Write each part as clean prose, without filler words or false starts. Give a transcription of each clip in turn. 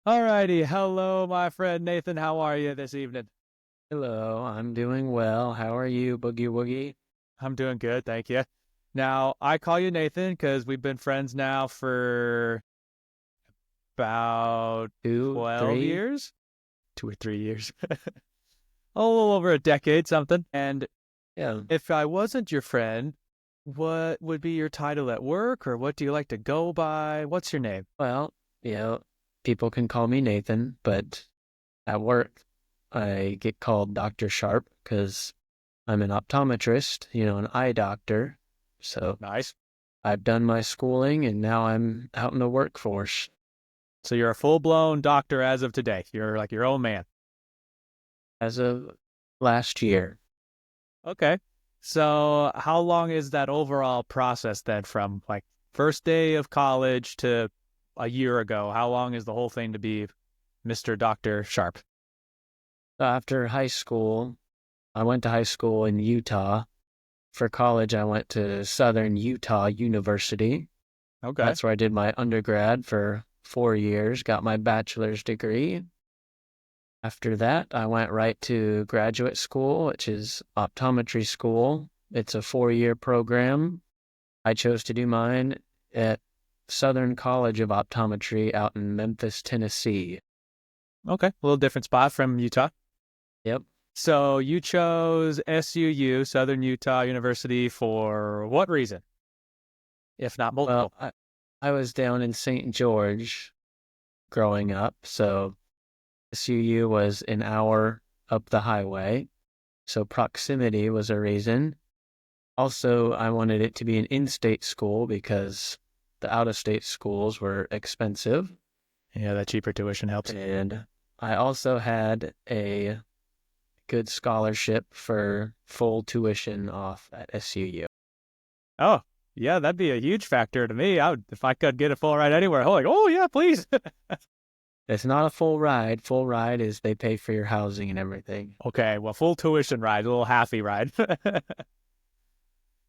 Alrighty, hello, my friend Nathan. How are you this evening? Hello, I'm doing well. How are you, Boogie Woogie? I'm doing good, thank you. Now, I call you Nathan because we've been friends now for about Two, 12 three? years, 2 or 3 years, a little over a decade, something. And Yeah. if I wasn't your friend, what would be your title at work, or what do you like to go by? What's your name? Well, you know, people can call me Nathan, but at work, I get called Dr. Sharp because I'm an optometrist, an eye doctor. So Nice. I've done my schooling and now I'm out in the workforce So you're a full-blown doctor as of today. You're like your own man. as of last year. Okay. So how long is that overall process then from like first day of college to a year ago? How long is the whole thing to be Mr. Dr. Sharp? So after high school, I went to high school in Utah. For college, I went to Southern Utah University. Okay. That's where I did my undergrad for 4 years, got my bachelor's degree. After that, I went right to graduate school, which is Optometry School. It's a 4-year program. I chose to do mine at Southern College of Optometry out in Memphis, Tennessee. Okay. A little different spot from Utah. Yep. So you chose SUU, Southern Utah University, for what reason, if not Well, multiple? I was down in St. George growing up, so SUU was an hour up the highway. So proximity was a reason. Also, I wanted it to be an in-state school because the out-of-state schools were expensive. Yeah, that cheaper tuition helps. And I also had a good scholarship for full tuition off at SUU. Oh, yeah, that'd be a huge factor to me. I would, if I could get a full ride anywhere, I'm like, oh yeah, please. It's not a full ride. Full ride is they pay for your housing and everything. Okay, well, full tuition ride, a little halfy ride.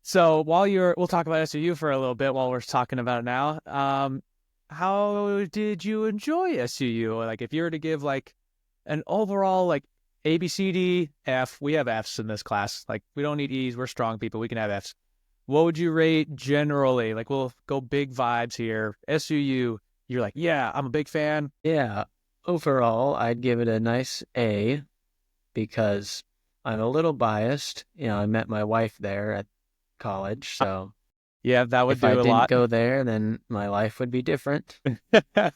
So we'll talk about SUU for a little bit while we're talking about it now. How did you enjoy SUU? Like, if you were to give like an overall like A, B, C, D, F, we have Fs in this class. Like, we don't need E's. We're strong people. We can have Fs. What would you rate generally? Like, we'll go big vibes here. SUU, you're like, yeah, I'm a big fan. Yeah, overall, I'd give it a nice A because I'm a little biased. I met my wife there at college, so Yeah, that would if I do a didn't lot. go there, then my life would be different. I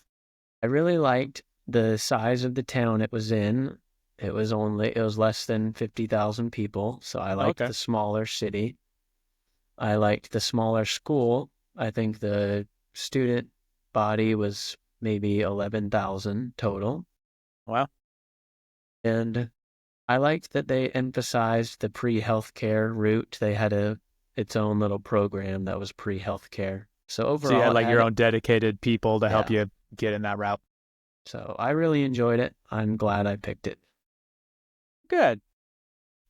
really liked the size of the town it was in. It was less than 50,000 people, so I liked Okay. the smaller city. I liked the smaller school. I think the student body was maybe 11,000 total. Well, And I liked that they emphasized the pre-healthcare route. They had its own little program that was pre-healthcare. So so you overall had it like your had, own dedicated people to help yeah. you get in that route. So I really enjoyed it. I'm glad I picked it. Good.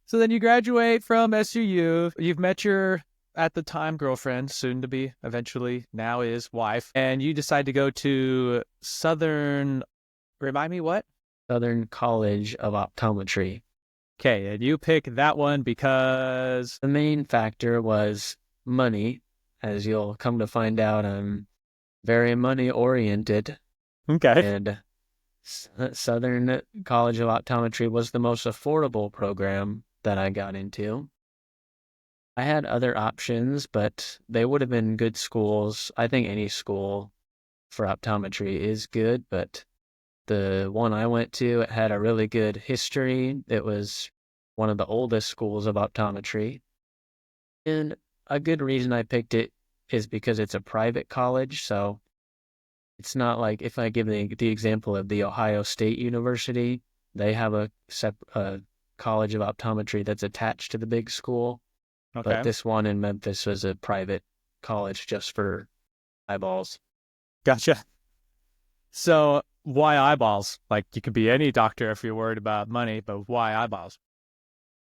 So then you graduate from SUU. You've met your, at the time, girlfriend, soon to be, eventually, now is wife, and you decide to go to Southern, remind me what? Southern College of Optometry. Okay, and you pick that one because, The main factor was money. As you'll come to find out, I'm very money oriented, okay, and Southern College of Optometry was the most affordable program that I got into. I had other options, but they would have been good schools. I think any school for optometry is good, but the one I went to, it had a really good history. It was one of the oldest schools of optometry. And a good reason I picked it is because it's a private college. So it's not like if I give the example of the Ohio State University, they have a college of optometry that's attached to the big school. But okay, this one in Memphis was a private college just for eyeballs. gotcha. So why eyeballs? Like, you could be any doctor if you're worried about money, but why eyeballs?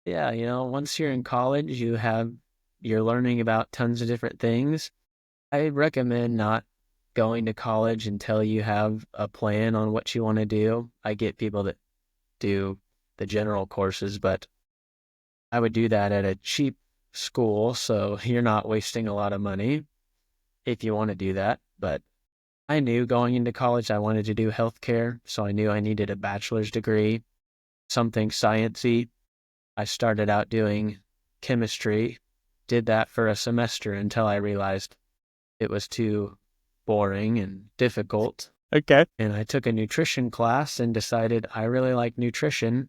Yeah, once you're in college, you're learning about tons of different things. I recommend not going to college until you have a plan on what you want to do. I get people that do the general courses, but I would do that at a cheap school, so you're not wasting a lot of money if you want to do that. But I knew going into college I wanted to do healthcare, so I knew I needed a bachelor's degree, something sciencey. I started out doing chemistry, did that for a semester until I realized it was too boring and difficult. Okay. And I took a nutrition class and decided I really like nutrition.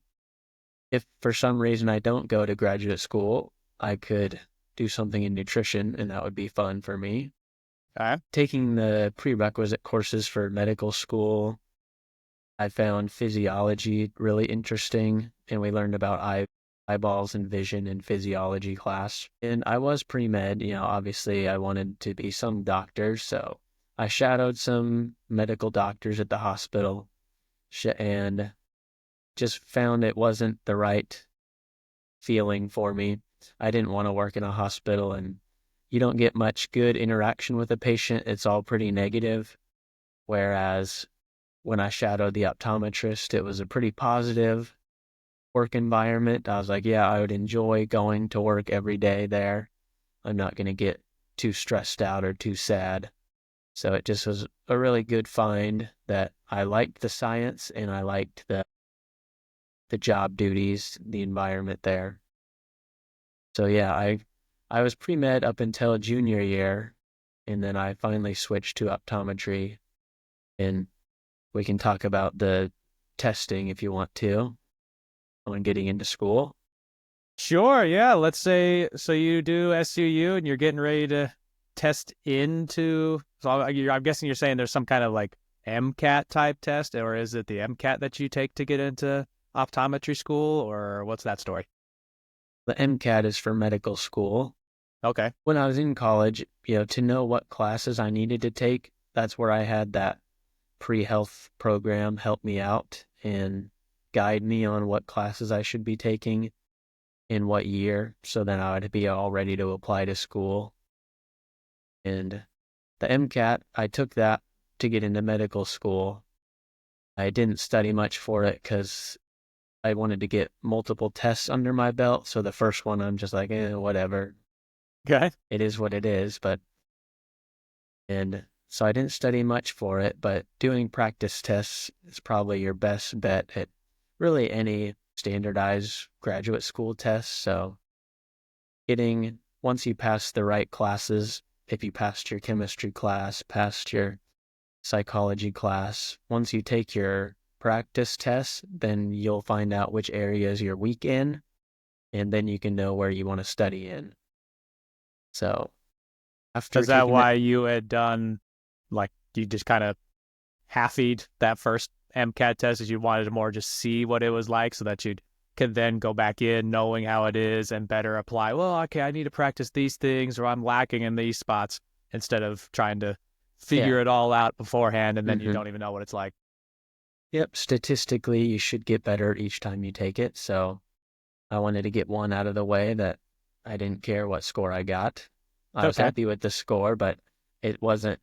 If for some reason I don't go to graduate school, I could do something in nutrition, and that would be fun for me. Okay. Taking the prerequisite courses for medical school, I found physiology really interesting, and we learned about eyeballs and vision in physiology class. And I was pre-med, obviously I wanted to be some doctor, so I shadowed some medical doctors at the hospital and just found it wasn't the right feeling for me. I didn't want to work in a hospital, and you don't get much good interaction with a patient. It's all pretty negative. Whereas when I shadowed the optometrist, it was a pretty positive work environment. I was like, yeah, I would enjoy going to work every day there. I'm not going to get too stressed out or too sad. So it just was a really good find that I liked the science and I liked the job duties, the environment there. So yeah, I was pre-med up until junior year, and then I finally switched to optometry, and we can talk about the testing if you want to on getting into school. Sure, yeah. Let's say so you do SUU and you're getting ready to test into. So I'm guessing you're saying there's some kind of like MCAT type test, or is it the MCAT that you take to get into optometry school, or what's that story? The MCAT is for medical school. Okay. When I was in college, to know what classes I needed to take, that's where I had that pre-health program help me out and guide me on what classes I should be taking in what year, so then I would be all ready to apply to school. And the MCAT, I took that to get into medical school. I didn't study much for it because I wanted to get multiple tests under my belt. So the first one, I'm just like, whatever. Okay. It is what it is. And so I didn't study much for it, but doing practice tests is probably your best bet at really any standardized graduate school test. So once you pass the right classes, if you passed your chemistry class, passed your psychology class, once you take your practice tests, then you'll find out which areas you're weak in, and then you can know where you want to study in. So after Is that taking that, why you had done, like, you just kind of half-eat that first MCAT test, as you wanted to more just see what it was like so that you could then go back in knowing how it is and better apply, well, okay, I need to practice these things or I'm lacking in these spots, instead of trying to yeah, figure it all out beforehand and then you mm-hmm. don't even know what it's like. Yep, statistically, you should get better each time you take it. So I wanted to get one out of the way that I didn't care what score I got. I was Okay. happy with the score, but it wasn't,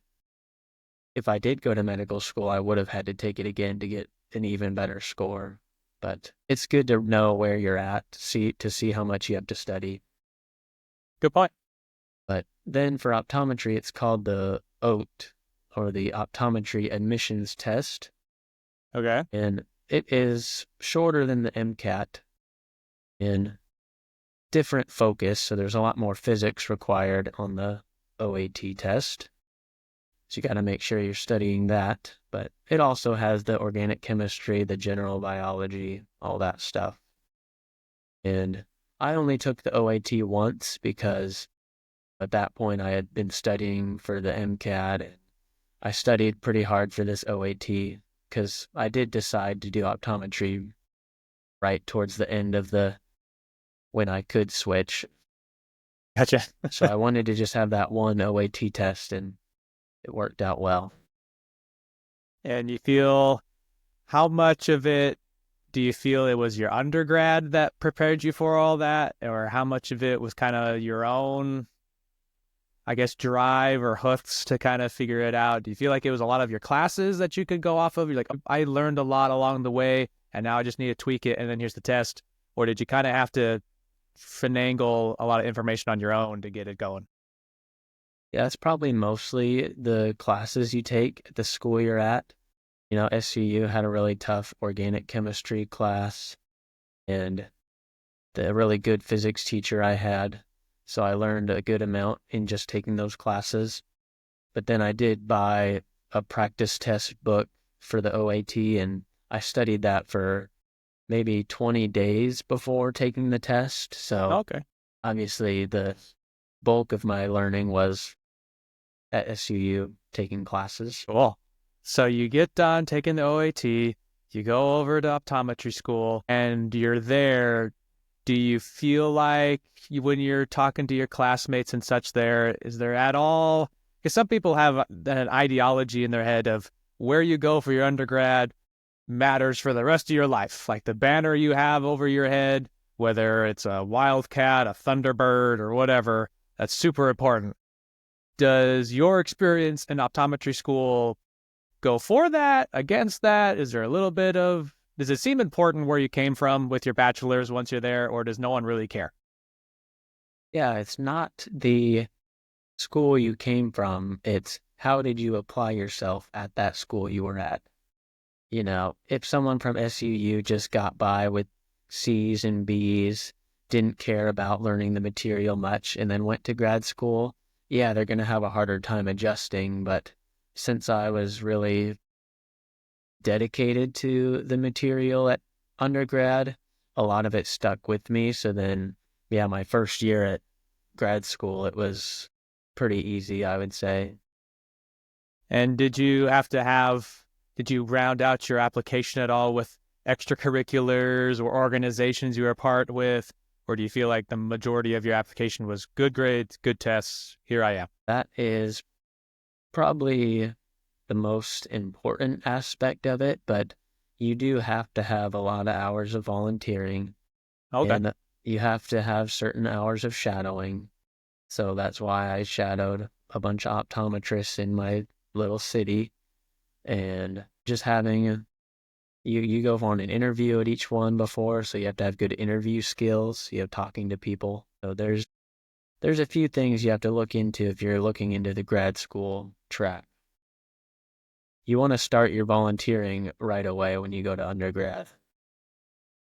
if I did go to medical school, I would have had to take it again to get an even better score. But it's good to know where you're at, to see how much you have to study. Good point. But then for optometry, it's called the OAT, or the Optometry Admissions Test. Okay. And it is shorter than the MCAT in different focus. So there's a lot more physics required on the OAT test. So you got to make sure you're studying that. But it also has the organic chemistry, the general biology, all that stuff. And I only took the OAT once because at that point I had been studying for the MCAT. And I studied pretty hard for this OAT because I did decide to do optometry right towards the end of when I could switch. Gotcha. So I wanted to just have that one OAT test, and it worked out well. And you feel, how much of it do you feel it was your undergrad that prepared you for all that, or how much of it was kind of your own I guess, drive or hooks to kind of figure it out? Do you feel like it was a lot of your classes that you could go off of? You're like, I learned a lot along the way, and now I just need to tweak it, and then here's the test. Or did you kind of have to finagle a lot of information on your own to get it going? Yeah, it's probably mostly the classes you take at the school you're at. SUU had a really tough organic chemistry class and the really good physics teacher I had. So I learned a good amount in just taking those classes. But then I did buy a practice test book for the OAT, and I studied that for maybe 20 days before taking the test. So Okay. obviously the bulk of my learning was at SUU taking classes. Cool. So you get done taking the OAT, you go over to optometry school, and you're there. Do you feel like when you're talking to your classmates and such there, is there at all? Because some people have an ideology in their head of where you go for your undergrad matters for the rest of your life. Like the banner you have over your head, whether it's a Wildcat, a Thunderbird, or whatever, that's super important. Does your experience in optometry school go for that, against that? Is there a little bit of, does it seem important where you came from with your bachelor's once you're there, or does no one really care? Yeah, it's not the school you came from, it's how did you apply yourself at that school you were at. If someone from SUU just got by with C's and B's, didn't care about learning the material much, and then went to grad school, yeah, they're going to have a harder time adjusting. But since I was really dedicated to the material at undergrad, a lot of it stuck with me. So then, yeah, my first year at grad school, it was pretty easy, I would say. And did you round out your application at all with extracurriculars or organizations you were a part with? Or do you feel like the majority of your application was good grades, good tests, here I am? That is probably the most important aspect of it, but you do have to have a lot of hours of volunteering Okay. and you have to have certain hours of shadowing. So that's why I shadowed a bunch of optometrists in my little city, and just having you go on an interview at each one before, so you have to have good interview skills. You have talking to people. So there's a few things you have to look into if you're looking into the grad school track. You want to start your volunteering right away when you go to undergrad.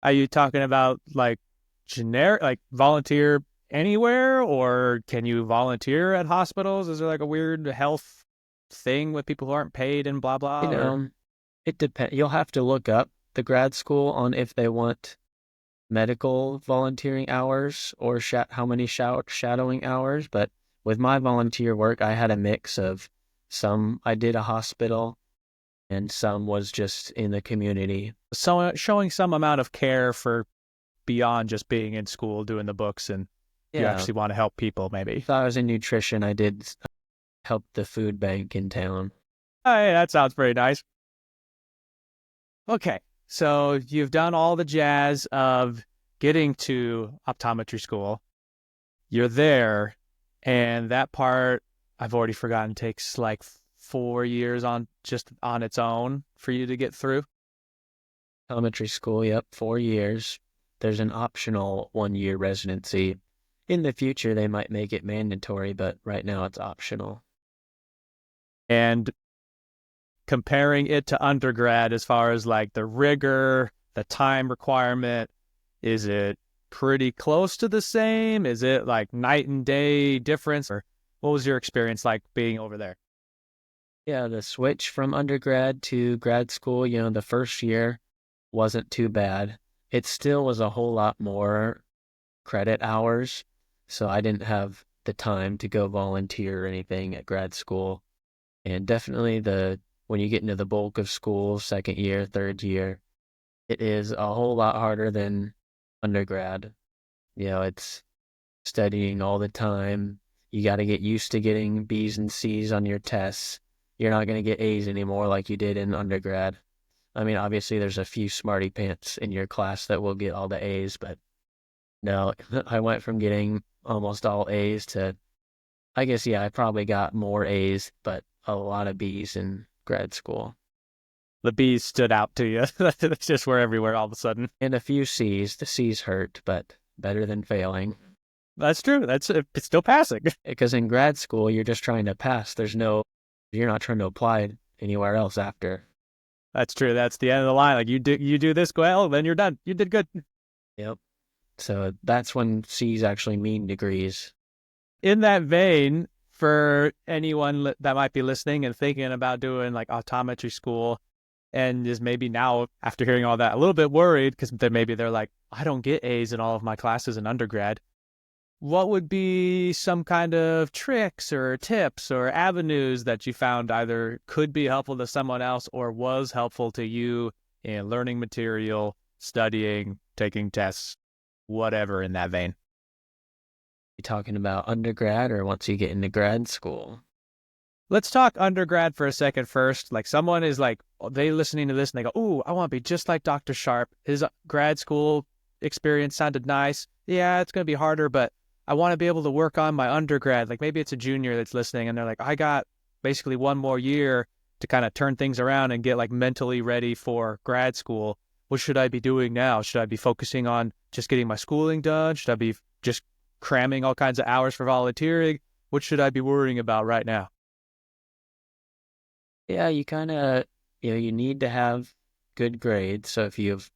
Are you talking about like generic, like volunteer anywhere, or can you volunteer at hospitals? Is there like a weird health thing with people who aren't paid and blah You blah? Or know, it depends. You'll have to look up the grad school on if they want medical volunteering hours or how many shadowing hours. But with my volunteer work, I had a mix of some I did a hospital and some was just in the community. so showing some amount of care for beyond just being in school doing the books, and you Yeah. actually want to help people maybe. If I was in nutrition, I did help the food bank in town. Hey, that sounds pretty nice. Okay, so you've done all the jazz of getting to optometry school. You're there, and that part I've already forgotten takes like 4 years on just on its own for you to get through. Optometry school, yep, 4 years. There's an optional 1 year residency. In the future, they might make it mandatory, but right now it's optional. And comparing it to undergrad as far as like the rigor, the time requirement, is it pretty close to the same? Is it like night and day difference? Or what was your experience like being over there? Yeah, the switch from undergrad to grad school, the first year wasn't too bad. It still was a whole lot more credit hours, so I didn't have the time to go volunteer or anything at grad school. And definitely when you get into the bulk of school, second year, third year, it is a whole lot harder than undergrad. It's studying all the time. You got to get used to getting B's and C's on your tests. You're not going to get A's anymore like you did in undergrad. I mean, obviously there's a few smarty pants in your class that will get all the A's, but no, I went from getting almost all A's to I guess, yeah, I probably got more A's, but a lot of B's in grad school. The B's stood out to you. They just were everywhere all of a sudden. And a few C's. The C's hurt, but better than failing. That's true. It's still passing. Because in grad school, you're just trying to pass. You're not trying to apply anywhere else after. That's true. That's the end of the line. Like you do this well, then you're done. You did good. Yep. So that's when C's actually mean degrees. In that vein, for anyone that might be listening and thinking about doing like optometry school, and is maybe now after hearing all that a little bit worried because maybe they're like, I don't get A's in all of my classes in undergrad. What would be some kind of tricks or tips or avenues that you found either could be helpful to someone else or was helpful to you in learning material, studying, taking tests, whatever in that vein? You talking about undergrad or once you get into grad school? Let's talk undergrad for a second first. Like someone is like, they listening to this and they go, "Ooh, I want to be just like Dr. Sharp. His grad school experience sounded nice. Yeah, it's going to be harder, but I want to be able to work on my undergrad." Like maybe it's a junior that's listening and they're like, I got basically one more year to kind of turn things around and get like mentally ready for grad school. What should I be doing now? Should I be focusing on just getting my schooling done? Should I be just cramming all kinds of hours for volunteering? What should I be worrying about right now? Yeah, you kind of, you need to have good grades. So if you've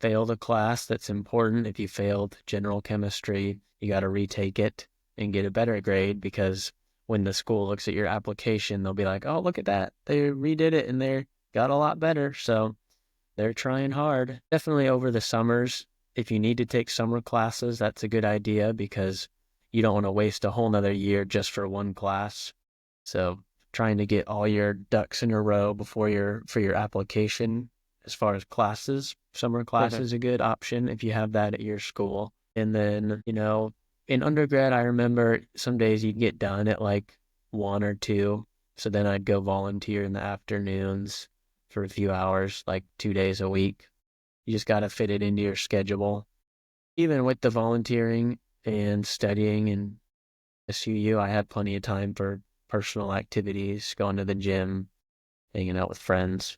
failed a class, that's important. If you failed general chemistry, you got to retake it and get a better grade because when the school looks at your application, they'll be like, oh, look at that. They redid it and they got a lot better. So they're trying hard. Definitely over the summers, if you need to take summer classes, that's a good idea because you don't want to waste a whole nother year just for one class. So trying to get all your ducks in a row for your application as far as classes. Summer class is a good option if you have that at your school. And then, in undergrad, I remember some days you'd get done at like 1 or 2. So then I'd go volunteer in the afternoons for a few hours, like 2 days a week. You just got to fit it into your schedule. Even with the volunteering and studying in SUU, I had plenty of time for personal activities, going to the gym, hanging out with friends.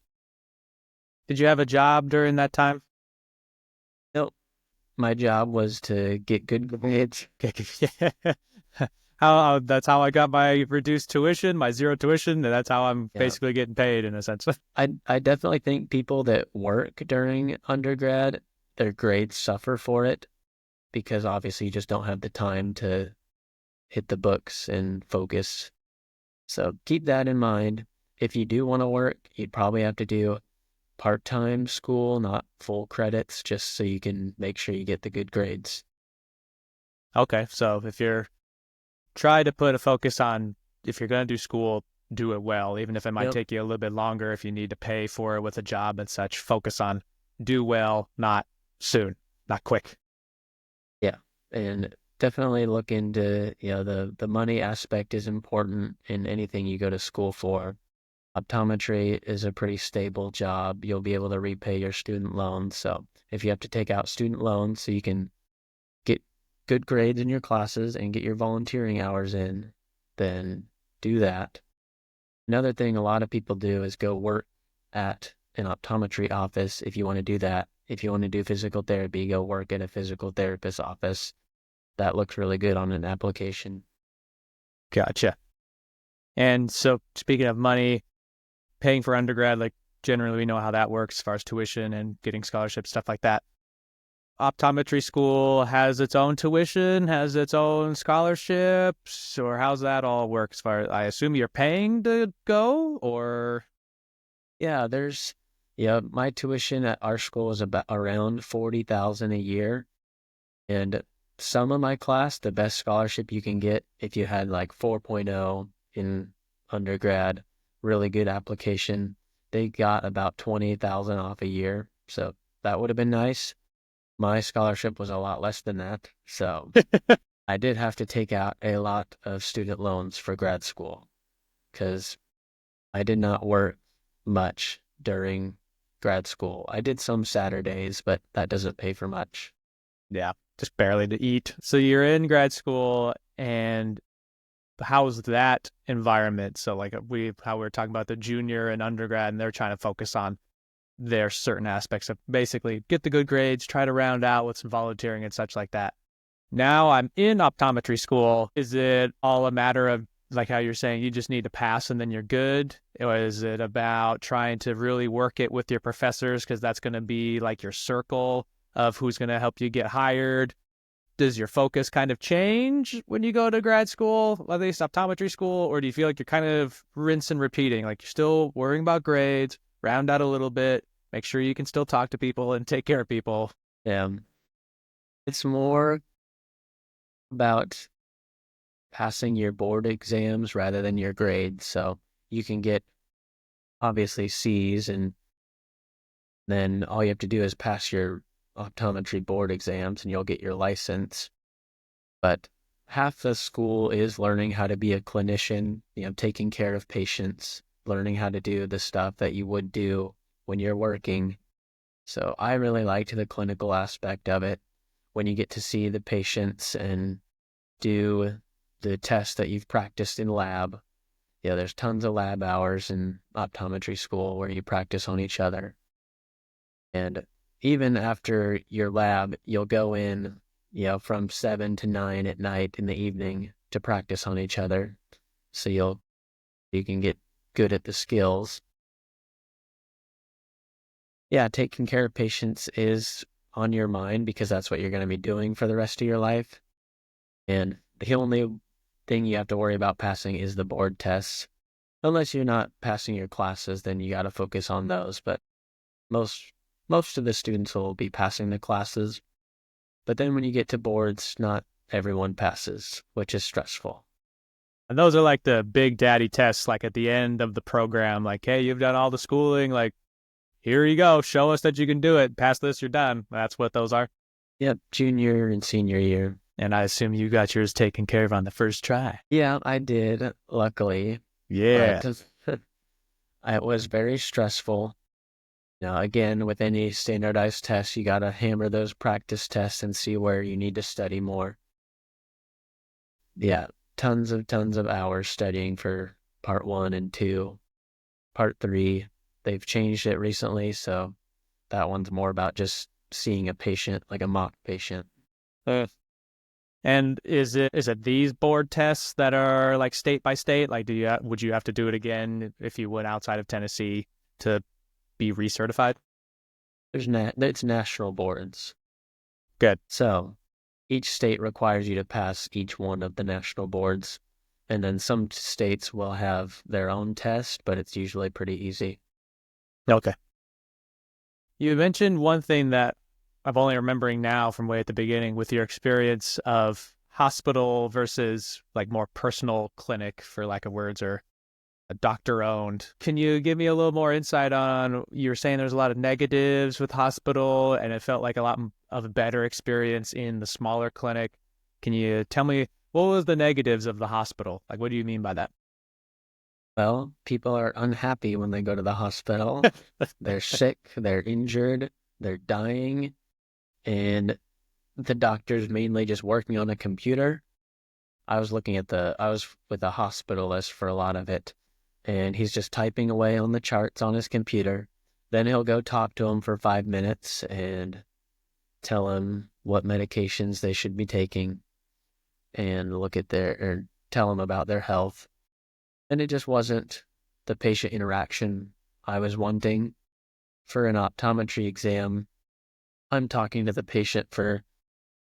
Did you have a job during that time? Nope. My job was to get good grades. That's how I got my reduced tuition, my zero tuition, and that's how I'm Yeah. basically getting paid in a sense. I definitely think people that work during undergrad, their grades suffer for it because obviously you just don't have the time to hit the books and focus. So keep that in mind. If you do want to work, you'd probably have to do part-time school, not full credits, just so you can make sure you get the good grades. Okay, so if you're try to put a focus on if you're going to do school, do it well, even if it might Yep. take you a little bit longer if you need to pay for it with a job and such. Focus on do well, not soon, not quick. Yeah. And definitely look into, the money aspect is important in anything you go to school for. Optometry is a pretty stable job. You'll be able to repay your student loans. So if you have to take out student loans so you can get good grades in your classes and get your volunteering hours in, then do that. Another thing a lot of people do is go work at an optometry office if you want to do that. If you want to do physical therapy, go work at a physical therapist office. That looks really good on an application. Gotcha. And so speaking of money, paying for undergrad, like generally we know how that works as far as tuition and getting scholarships, stuff like that. Optometry school has its own tuition, has its own scholarships, or how's that all work as far as I assume you're paying to go or Yeah, my tuition at our school is about around 40,000 a year. And some of my class, the best scholarship you can get if you had like 4.0 in undergrad, really good application, they got about 20,000 off a year. So that would have been nice. My scholarship was a lot less than that. So I did have to take out a lot of student loans for grad school because I did not work much during grad school. I did some Saturdays, but that doesn't pay for much. yeah, just barely to eat. So you're in grad school and how's that environment? So like how we were talking about the junior and undergrad, and they're trying to focus on their certain aspects of basically get the good grades, try to round out with some volunteering and such like that. Now I'm in optometry school. Is it all a matter of like how you're saying you just need to pass and then you're good? Or is it about trying to really work it with your professors because that's going to be like your circle of who's going to help you get hired? Does your focus kind of change when you go to grad school, at least optometry school, or do you feel like you're kind of rinse and repeating? Like you're still worrying about grades, round out a little bit, make sure you can still talk to people and take care of people. Yeah. It's more about passing your board exams rather than your grades. So you can get obviously C's, and then all you have to do is pass your optometry board exams and you'll get your license. But half the school is learning how to be a clinician, taking care of patients, learning how to do the stuff that you would do when you're working. So I really liked the clinical aspect of it when you get to see the patients and do the tests that you've practiced in lab. Yeah, there's tons of lab hours in optometry school where you practice on each other. And even after your lab, you'll go in, from 7 to 9 at night in the evening to practice on each other. So you can get good at the skills. Yeah, taking care of patients is on your mind because that's what you're going to be doing for the rest of your life. And the only thing you have to worry about passing is the board tests. Unless you're not passing your classes, then you got to focus on those. But most of the students will be passing the classes. But then when you get to boards, not everyone passes, which is stressful. And those are like the big daddy tests, like at the end of the program, like, hey, you've done all the schooling, like, here you go, show us that you can do it, pass this, you're done. That's what those are. Yep, junior and senior year. And I assume you got yours taken care of on the first try. Yeah, I did, luckily. Yeah. But it was very stressful. Now, again, with any standardized test, you got to hammer those practice tests and see where you need to study more. Yeah, tons of hours studying for part 1 and 2. Part 3, they've changed it recently, so that one's more about just seeing a patient, like a mock patient. And is it these board tests that are like state by state? Like, would you have to do it again if you went outside of Tennessee to be recertified? It's national boards. Good. So each state requires you to pass each one of the national boards. And then some states will have their own test, but it's usually pretty easy. Okay. You mentioned one thing that I'm only remembering now from way at the beginning with your experience of hospital versus like more personal clinic, for lack of words, or a doctor owned. Can you give me a little more insight on, you were saying there's a lot of negatives with hospital and it felt like a lot of a better experience in the smaller clinic. Can you tell me what was the negatives of the hospital? Like, what do you mean by that? Well, people are unhappy when they go to the hospital. They're sick, they're injured, they're dying, and the doctor's mainly just working on a computer. I was with a hospitalist for a lot of it, and he's just typing away on the charts on his computer. Then he'll go talk to him for 5 minutes and tell him what medications they should be taking and tell them about their health. And it just wasn't the patient interaction I was wanting. For an optometry exam, I'm talking to the patient for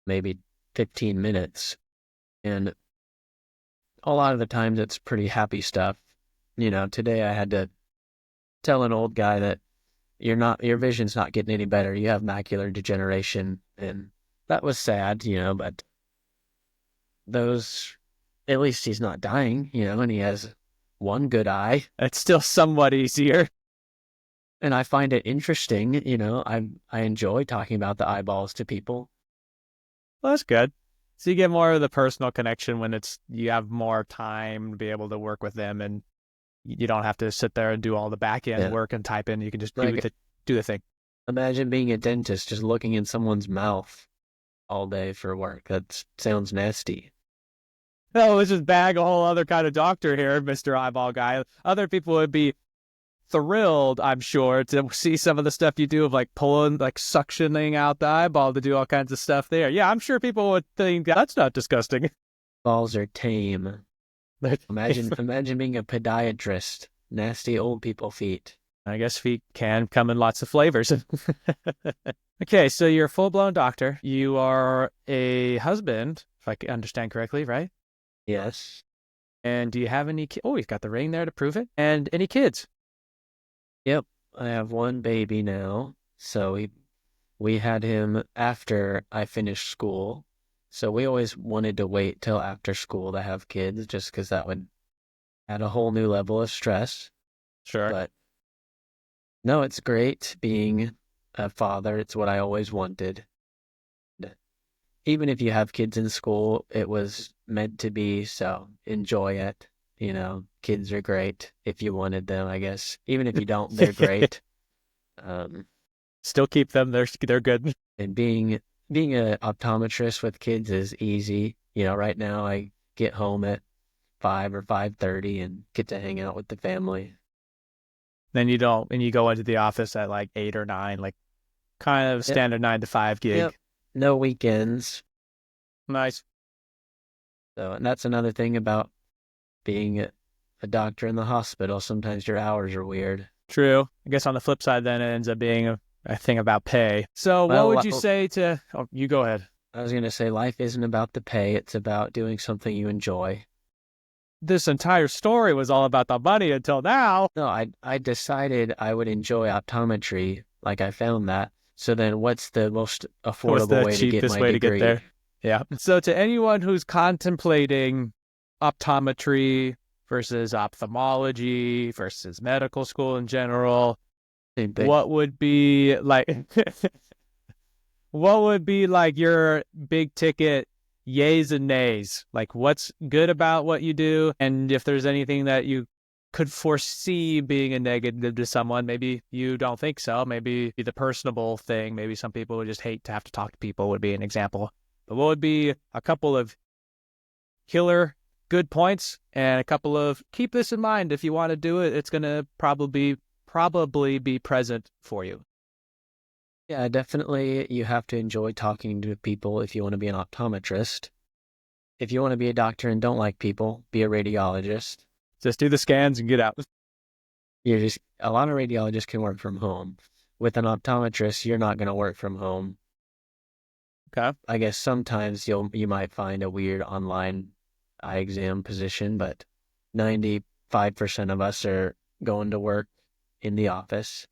maybe 15 minutes. And a lot of the times it's pretty happy stuff. Today I had to tell an old guy that your vision's not getting any better. You have macular degeneration. And that was sad, but at least he's not dying, and he has one good eye. It's still somewhat easier. And I find it interesting, I enjoy talking about the eyeballs to people. Well, that's good. So you get more of the personal connection when you have more time to be able to work with them, and you don't have to sit there and do all the back end work and type in. You can just do the thing. Imagine being a dentist, just looking in someone's mouth all day for work. That sounds nasty. Oh, let's just bag a whole other kind of doctor here, Mr. Eyeball Guy. Other people would be thrilled, I'm sure, to see some of the stuff you do of like pulling, like suctioning out the eyeball to do all kinds of stuff there. Yeah, I'm sure people would think that's not disgusting. Balls are tame. Imagine being a podiatrist. Nasty old people feet. I guess feet can come in lots of flavors. Okay, so you're a full-blown doctor. You are a husband, if I understand correctly, right? Yes. And do you have any kids? Oh, you've got the ring there to prove it. And any kids? Yep. I have one baby now. So we had him after I finished school. So we always wanted to wait till after school to have kids just because that would add a whole new level of stress. Sure. But no, it's great being a father. It's what I always wanted. Even if you have kids in school, it was meant to be, so enjoy it. Kids are great if you wanted them, I guess. Even if you don't, they're great. Um, Still keep them. They're good. and being an optometrist with kids is easy. Right now I get home at 5 or 5:30 and get to hang out with the family. Then you don't, and you go into the office at like 8 or 9, like kind of Yep. standard 9 to 5 gig. Yep. No weekends. Nice. So, and that's another thing about being a doctor in the hospital. Sometimes your hours are weird. True. I guess on the flip side, then it ends up being a thing about pay. So what would you say to? Oh, you go ahead. I was going to say life isn't about the pay. It's about doing something you enjoy. This entire story was all about the money until now. No, I decided I would enjoy optometry. Like I found that. So then what's the most affordable way to get my degree? There? Yeah. So to anyone who's contemplating optometry versus ophthalmology versus medical school in general, what would be like what would be like your big ticket yays and nays? Like what's good about what you do, and if there's anything that you could foresee being a negative to someone, maybe you don't think so, maybe the personable thing, maybe some people would just hate to have to talk to people would be an example. But what would be a couple of killer good points and a couple of keep this in mind if you want to do it, it's going to probably be present for you? Yeah, definitely you have to enjoy talking to people if you want to be an optometrist. If you want to be a doctor and don't like people, be a radiologist. Just do the scans and get out. A lot of radiologists can work from home. With an optometrist, you're not going to work from home. Okay. I guess sometimes you might find a weird online eye exam position, but 95% of us are going to work in the office.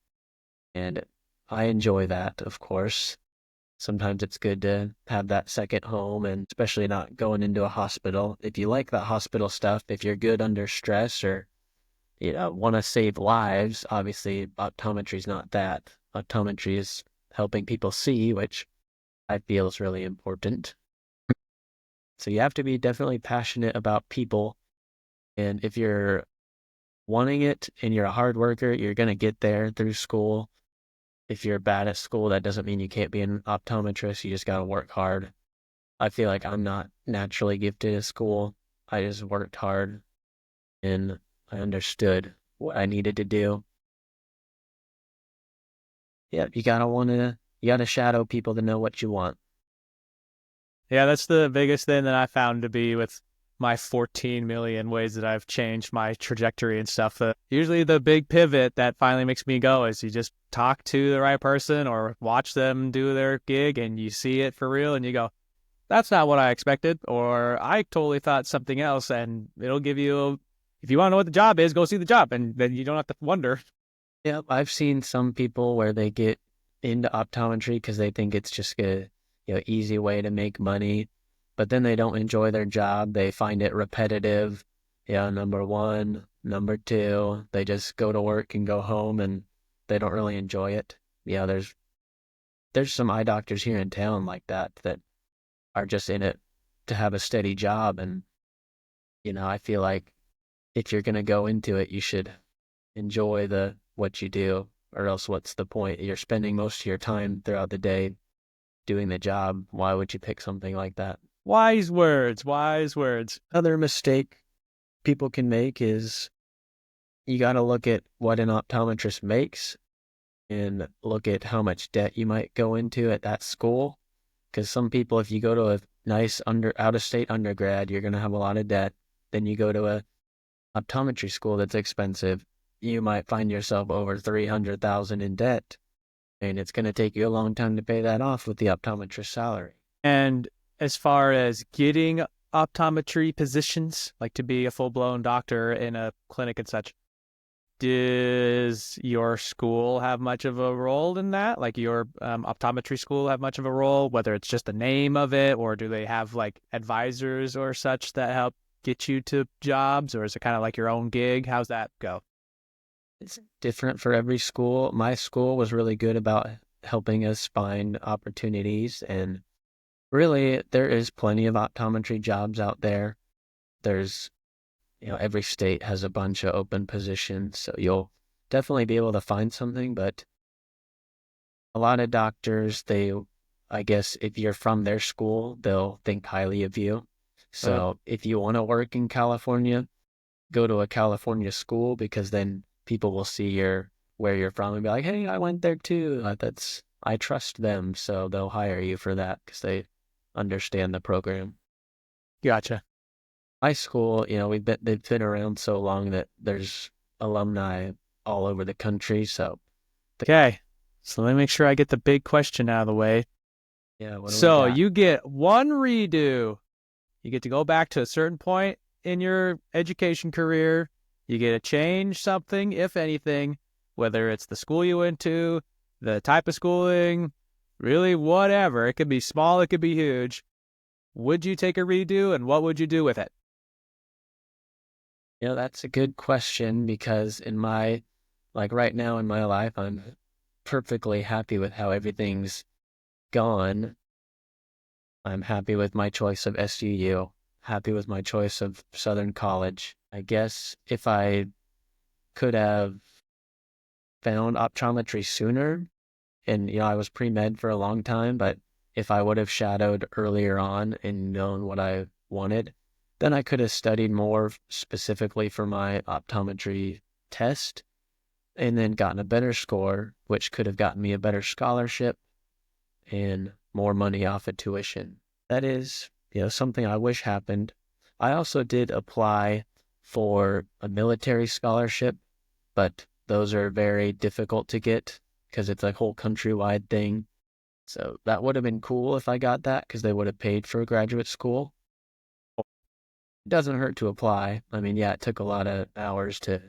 And I enjoy that, of course. Sometimes it's good to have that second home, and especially not going into a hospital. If you like that hospital stuff, if you're good under stress or want to save lives, obviously optometry is not that. Optometry is helping people see, which I feel is really important. So you have to be definitely passionate about people. And if you're wanting it and you're a hard worker, you're going to get there through school. If you're bad at school, that doesn't mean you can't be an optometrist. You just got to work hard. I feel like I'm not naturally gifted at school. I just worked hard and I understood what I needed to do. Yeah, you gotta shadow people to know what you want. Yeah, that's the biggest thing that I found to be with my 14 million ways that I've changed my trajectory and stuff. Usually the big pivot that finally makes me go is you just talk to the right person or watch them do their gig and you see it for real and you go, that's not what I expected, or I totally thought something else, and it'll give you, if you want to know what the job is, go see the job, and then you don't have to wonder. Yep, I've seen some people where they get into optometry because they think it's just a easy way to make money, but then they don't enjoy their job. They find it repetitive. Yeah, number one, number two, they just go to work and go home and they don't really enjoy it. Yeah, there's some eye doctors here in town like that are just in it to have a steady job. And, I feel like if you're going to go into it, you should enjoy what you do, or else what's the point? You're spending most of your time throughout the day doing the job. Why would you pick something like that? Wise words, wise words. Another mistake people can make is you got to look at what an optometrist makes and look at how much debt you might go into at that school. Because some people, if you go to a nice out-of-state undergrad, you're going to have a lot of debt. Then you go to a optometry school that's expensive, you might find yourself over $300,000 in debt, and it's going to take you a long time to pay that off with the optometrist salary. And as far as getting optometry positions, like to be a full-blown doctor in a clinic and such, does your school have much of a role in that? Like your optometry school have much of a role, whether it's just the name of it, or do they have like advisors or such that help get you to jobs, or is it kind of like your own gig? How's that go? It's different for every school. My school was really good about helping us find opportunities, and really there is plenty of optometry jobs out there. There's, every state has a bunch of open positions, so you'll definitely be able to find something, but a lot of doctors, I guess if you're from their school, they'll think highly of you. So if you want to work in California, go to a California school, because then people will see where you're from and be like, hey, I went there too. I trust them, so they'll hire you for that because they understand the program. Gotcha. My school, they've been around so long that there's alumni all over the country. So Okay, so let me make sure I get the big question out of the way. yeah. So you get one redo. You get to go back to a certain point in your education career. You get to change something, if anything, whether it's the school you went to, the type of schooling, really whatever. It could be small, it could be huge. Would you take a redo, and what would you do with it? That's a good question, because right now in my life, I'm perfectly happy with how everything's gone. I'm happy with my choice of SUU, happy with my choice of Southern College. I guess if I could have found optometry sooner, and I was pre-med for a long time, but if I would have shadowed earlier on and known what I wanted, then I could have studied more specifically for my optometry test and then gotten a better score, which could have gotten me a better scholarship and more money off of tuition. That is, something I wish happened. I also did apply for a military scholarship, but those are very difficult to get because it's a whole countrywide thing. So that would have been cool if I got that, because they would have paid for graduate school. It doesn't hurt to apply. I mean, yeah, it took a lot of hours to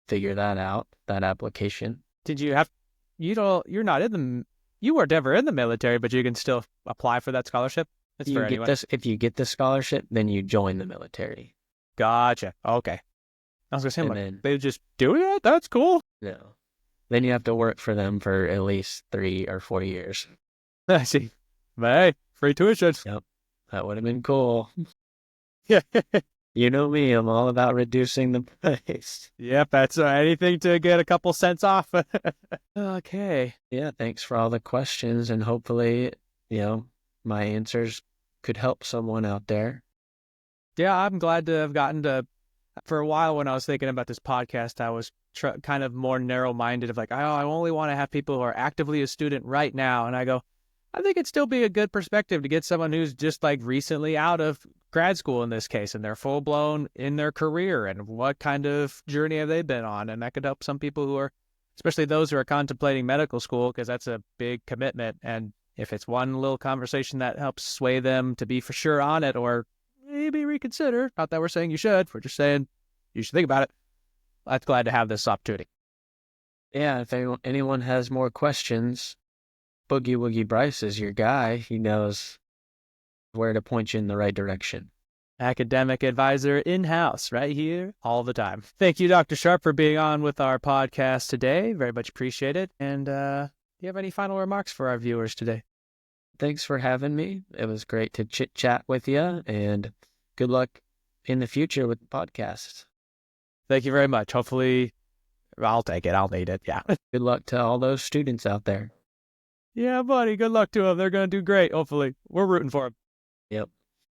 figure that out, that application. Did you have, you're not in you weren't ever in the military, but you can still apply for that scholarship? It's for anyone. If you get the scholarship, then you join the military. Gotcha. Okay. I was going to say, then, they just do it? That's cool. No. Then you have to work for them for at least 3 or 4 years. I see. But hey, free tuition. Yep. That would have been cool. Yeah. You know me, I'm all about reducing the price. Yep, that's anything to get a couple cents off. Okay. Yeah, thanks for all the questions, and hopefully, my answers could help someone out there. Yeah, I'm glad to have gotten to, for a while when I was thinking about this podcast, I was kind of more narrow-minded of like, oh, I only want to have people who are actively a student right now. And I go, I think it'd still be a good perspective to get someone who's just like recently out of grad school in this case, and they're full-blown in their career, and what kind of journey have they been on. And that could help some people who are, especially those who are contemplating medical school, because that's a big commitment. And if it's one little conversation that helps sway them to be for sure on it, or maybe reconsider, not that we're saying you should, we're just saying you should think about it. I'm glad to have this opportunity. Yeah, if anyone has more questions, Boogie Woogie Bryce is your guy. He knows where to point you in the right direction. Academic advisor in-house right here all the time. Thank you, Dr. Sharp, for being on with our podcast today. Very much appreciate it. And do you have any final remarks for our viewers today? Thanks for having me. It was great to chit-chat with you, and good luck in the future with the podcast. Thank you very much. Hopefully, I'll take it. I'll need it. Yeah. Good luck to all those students out there. Yeah, buddy. Good luck to them. They're going to do great, hopefully. We're rooting for them. Yep.